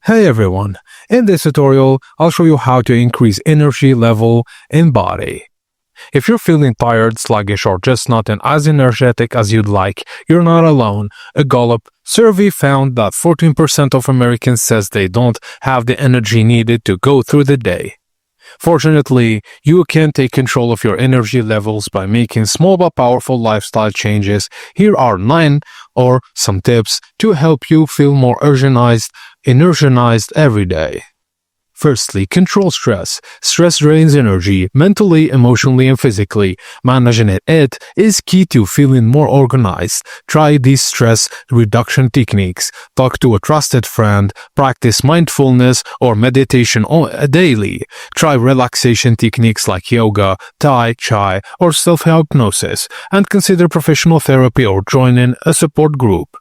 Hey everyone, in this tutorial, I'll show you how to increase energy level in body. If you're feeling tired, sluggish, or just not as energetic as you'd like, you're not alone. A Gallup survey found that 14% of Americans says they don't have the energy needed to go through the day. Fortunately, you can take control of your energy levels by making small but powerful lifestyle changes. Here are 9 or some tips to help you feel more energized every day. Firstly, control stress. Stress drains energy, mentally, emotionally, and physically. Managing it is key to feeling more organized. Try these stress reduction techniques. Talk to a trusted friend, practice mindfulness or meditation daily. Try relaxation techniques like yoga, Tai Chi, or self-hypnosis, and consider professional therapy or joining a support group.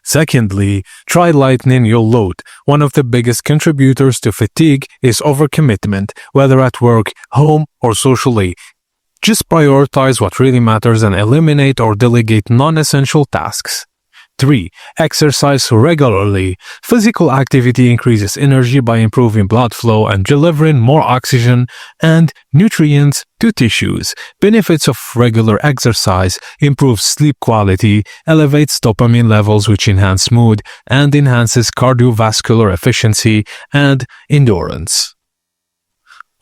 Secondly, try lightening your load. One of the biggest contributors to fatigue is overcommitment, whether at work, home, or socially. Just prioritize what really matters and eliminate or delegate non-essential tasks. 3. Exercise regularly. Physical activity increases energy by improving blood flow and delivering more oxygen and nutrients to tissues. Benefits of regular exercise: improves sleep quality, elevates dopamine levels which enhance mood, and enhances cardiovascular efficiency and endurance.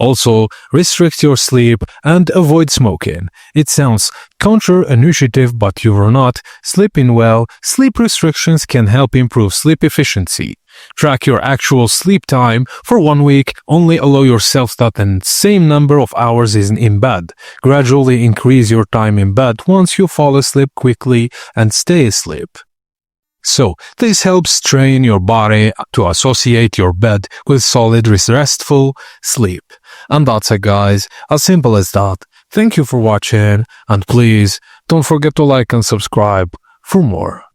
Also, restrict your sleep and avoid smoking. It sounds counterintuitive, but you're not sleeping well. Sleep restrictions can help improve sleep efficiency. Track your actual sleep time for 1 week. Only allow yourself that the same number of hours is in bed. Gradually increase your time in bed once you fall asleep quickly and stay asleep. So, this helps train your body to associate your bed with solid, restful sleep. And that's it, guys. As simple as that. Thank you for watching, and please don't forget to like and subscribe for more.